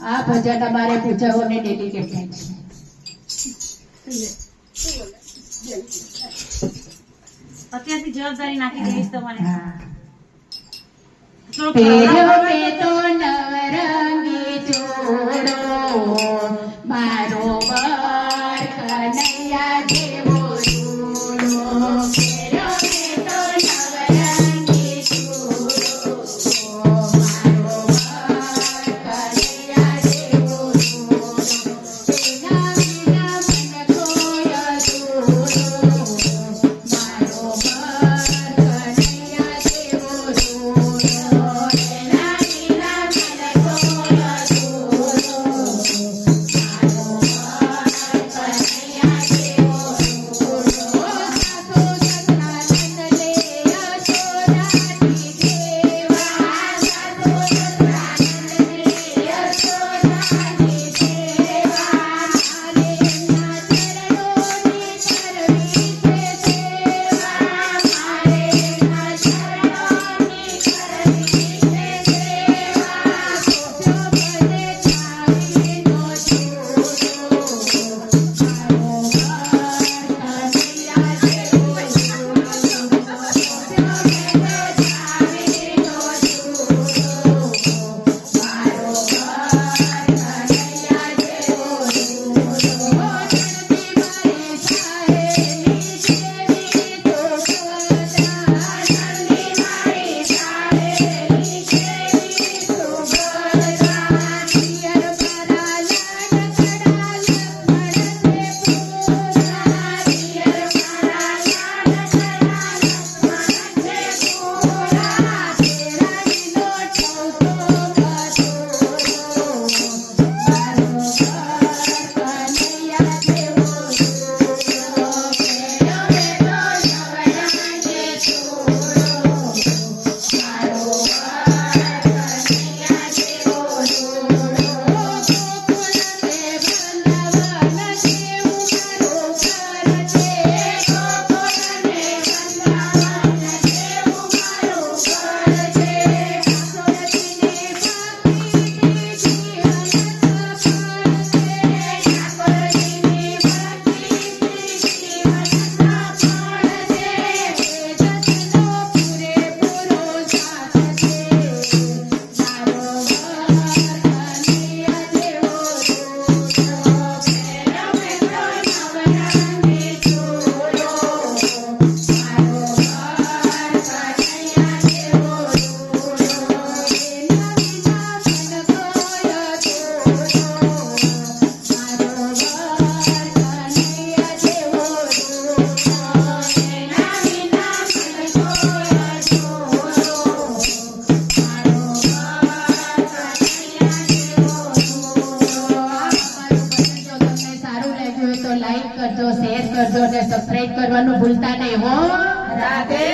આ ભજન અમારે પૂજાઓને ડેડિકેટ છે. અત્યારથી જવાબદારી નાખી દઈશ તમારે. પહેર્યો મેં તો નવરંગી ચોળો, મારો વર કનૈયા જેવો રૂડો. પહેર્યો મેં તો નવરંગી ચોળો, મારો વર કનૈયા જેવો રૂડો. તેના વિના મન કોઈ અધૂરો, મારો વર કનૈયા જેવો રૂડો. તેના વિના મન કોઈ અધૂરો, મારો વર કનૈયા જેવો રૂડો. સાસુ સસરા નંદ લે યશોદાની સેવા, સાસુ સસરા નંદ લે યશોદાની સેવા. મારે એમના ચરણોની કરવી છે સેવા, મારે એમના ચરણોની કરવી છે સેવા. સોપ્યો ભલે છાવીનો છોડો, મારો વર કનૈયા જેવો રૂડો. સોપ્યો ભલે છાવીનો છોડો, મારો વર કનૈયા જેવો રૂડો. ચડતી મારી સાહેબની સેવી તો ગોરા, ચડતી મારી સાહેબની સેવી તો ગોરા. પિયર મારા નાનકડા લક્ષ્મણ છે પૂરા, પિયર મારા નાનકડા લક્ષ્મણ છે પૂરા. તેરાણીનો ઠોકો કઠોરો, મારો વર કનૈયા જેવો રૂડો. પહેર્યો મેં તો નવરંગી ચોળો, મારો વર કનૈયા જેવો રૂડો. ગોકુળને વૃંદાવન જેવું મારું ઘર છે, ગોકુળને વૃંદાવન જેવું મારું ઘર છે. ઠાકોરજીની ભક્તિ બીજી અનંત ફળ છે, ઠાકોરજીની ભક્તિ બીજી અનંત ફળ છે. વેદનો પૂરેપૂરો સાથ છે, મારો વર કનૈયા જેવો રૂડો. પહેર્યો મેં તો નવરંગી ચોળો, મારો વર કનૈયા જેવો રૂડો. તેના વિના મન કોઈ અધૂરો, મારો વર કનૈયા જેવો રૂડો. તેના વિના મન કોઈ અધૂરો, મારો વર કનૈયા જેવો રૂડો. અમારું ભજન જો તમને સારું લાગ્યું હોય તો લાઈક કરજો, શેર કરજો અને સબસ્ક્રાઇબ કરવાનું ભૂલતા નહીં હો. રાધે